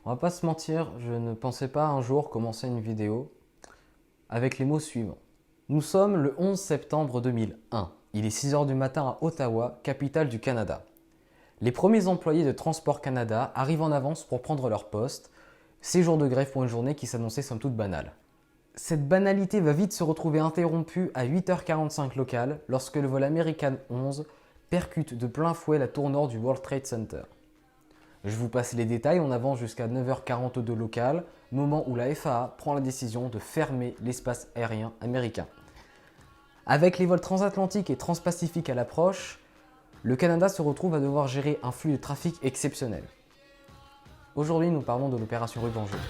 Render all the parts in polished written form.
On va pas se mentir, je ne pensais pas un jour commencer une vidéo avec les mots suivants. Nous sommes le 11 septembre 2001. Il est 6 h du matin à Ottawa, capitale du Canada. Les premiers employés de Transport Canada arrivent en avance pour prendre leur poste. C'est jour de grève pour une journée qui s'annonçait somme toute banale. Cette banalité va vite se retrouver interrompue à 8h45 locale lorsque le vol American 11 percute de plein fouet la tour nord du World Trade Center. Je vous passe les détails, on avance jusqu'à 9h42 local, moment où la FAA prend la décision de fermer l'espace aérien américain. Avec les vols transatlantiques et transpacifiques à l'approche, le Canada se retrouve à devoir gérer un flux de trafic exceptionnel. Aujourd'hui, nous parlons de l'opération Ruban Jaune.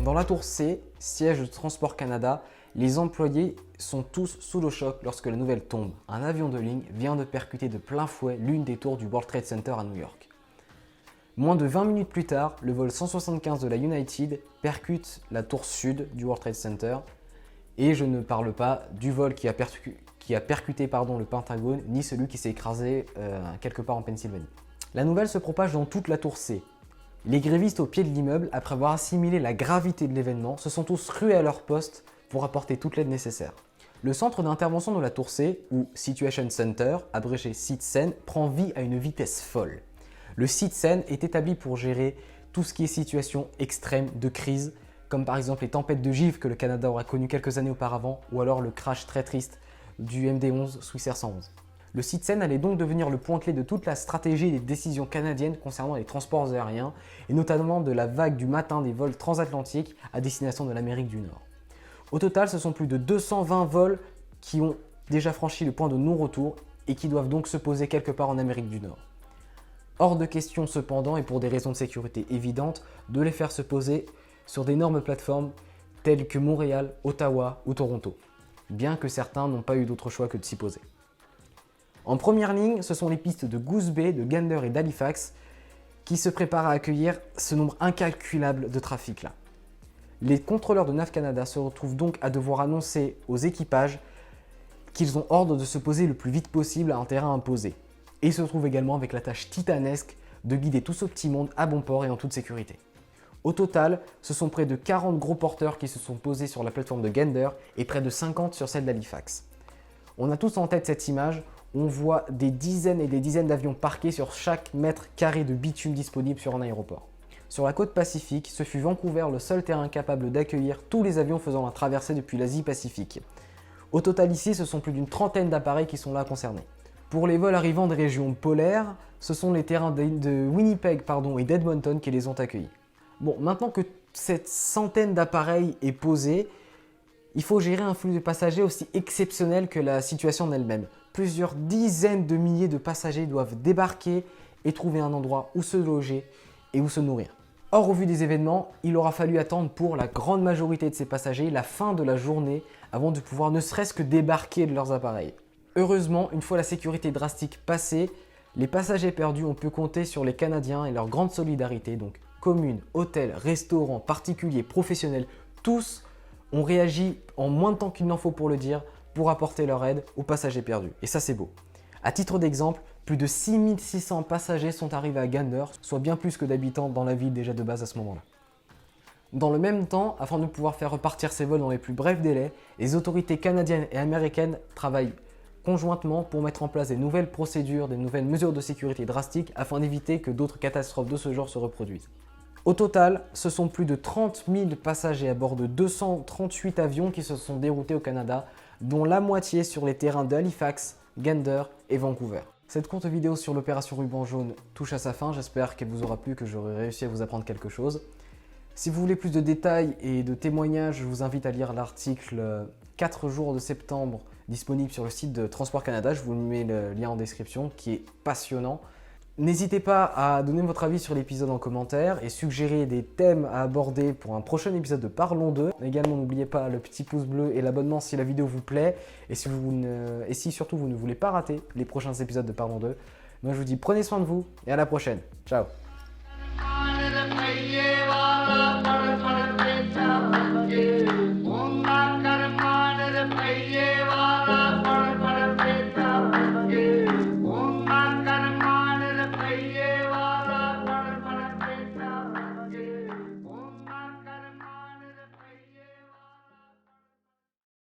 Dans la tour C, siège de Transport Canada, les employés sont tous sous le choc lorsque la nouvelle tombe. Un avion de ligne vient de percuter de plein fouet l'une des tours du World Trade Center à New York. Moins de 20 minutes plus tard, le vol 175 de la United percute la tour sud du World Trade Center. Et je ne parle pas du vol qui a percuté le Pentagone, ni celui qui s'est écrasé quelque part en Pennsylvanie. La nouvelle se propage dans toute la tour C. Les grévistes au pied de l'immeuble, après avoir assimilé la gravité de l'événement, se sont tous rués à leur poste pour apporter toute l'aide nécessaire. Le centre d'intervention de la tour C, ou Situation Center, abrégé CITCEN, prend vie à une vitesse folle. Le CITCEN est établi pour gérer tout ce qui est situation extrême de crise, comme par exemple les tempêtes de givre que le Canada aura connues quelques années auparavant, ou alors le crash très triste du MD-11 Swissair 111. Le CITCEN allait donc devenir le point clé de toute la stratégie et des décisions canadiennes concernant les transports aériens, et notamment de la vague du matin des vols transatlantiques à destination de l'Amérique du Nord. Au total, ce sont plus de 220 vols qui ont déjà franchi le point de non-retour et qui doivent donc se poser quelque part en Amérique du Nord. Hors de question cependant, et pour des raisons de sécurité évidentes, de les faire se poser sur d'énormes plateformes telles que Montréal, Ottawa ou Toronto, bien que certains n'ont pas eu d'autre choix que de s'y poser. En première ligne, ce sont les pistes de Goose Bay, de Gander et d'Halifax qui se préparent à accueillir ce nombre incalculable de trafic là. Les contrôleurs de NAV Canada se retrouvent donc à devoir annoncer aux équipages qu'ils ont ordre de se poser le plus vite possible à un terrain imposé. Et se retrouvent également avec la tâche titanesque de guider tout ce petit monde à bon port et en toute sécurité. Au total, ce sont près de 40 gros porteurs qui se sont posés sur la plateforme de Gander et près de 50 sur celle d'Halifax. On a tous en tête cette image. On voit des dizaines et des dizaines d'avions parqués sur chaque mètre carré de bitume disponible sur un aéroport. Sur la côte Pacifique, ce fut Vancouver le seul terrain capable d'accueillir tous les avions faisant la traversée depuis l'Asie-Pacifique. Au total ici, ce sont plus d'une trentaine d'appareils qui sont là concernés. Pour les vols arrivant des régions polaires, ce sont les terrains de Winnipeg et d'Edmonton qui les ont accueillis. Bon, maintenant que cette centaine d'appareils est posée, il faut gérer un flux de passagers aussi exceptionnel que la situation en elle-même. Plusieurs dizaines de milliers de passagers doivent débarquer et trouver un endroit où se loger et où se nourrir. Or, au vu des événements, il aura fallu attendre pour la grande majorité de ces passagers la fin de la journée avant de pouvoir ne serait-ce que débarquer de leurs appareils. Heureusement, une fois la sécurité drastique passée, les passagers perdus ont pu compter sur les Canadiens et leur grande solidarité, donc communes, hôtels, restaurants, particuliers, professionnels, tous ont réagi en moins de temps qu'il n'en faut pour le dire, pour apporter leur aide aux passagers perdus. Et ça, c'est beau. À titre d'exemple, plus de 6600 passagers sont arrivés à Gander, soit bien plus que d'habitants dans la ville déjà de base à ce moment-là. Dans le même temps, afin de pouvoir faire repartir ces vols dans les plus brefs délais, les autorités canadiennes et américaines travaillent conjointement pour mettre en place des nouvelles procédures, des nouvelles mesures de sécurité drastiques afin d'éviter que d'autres catastrophes de ce genre se reproduisent. Au total, ce sont plus de 30 000 passagers à bord de 238 avions qui se sont déroutés au Canada, dont la moitié sur les terrains d'Halifax, Gander et Vancouver. Cette courte vidéo sur l'opération Ruban Jaune touche à sa fin, j'espère qu'elle vous aura plu, que j'aurai réussi à vous apprendre quelque chose. Si vous voulez plus de détails et de témoignages, je vous invite à lire l'article 4 jours de septembre disponible sur le site de Transport Canada, je vous mets le lien en description, qui est passionnant. N'hésitez pas à donner votre avis sur l'épisode en commentaire et suggérer des thèmes à aborder pour un prochain épisode de Parlons d'eux. Également, n'oubliez pas le petit pouce bleu et l'abonnement si la vidéo vous plaît et si surtout vous ne voulez pas rater les prochains épisodes de Parlons d'eux. Moi, je vous dis prenez soin de vous et à la prochaine. Ciao.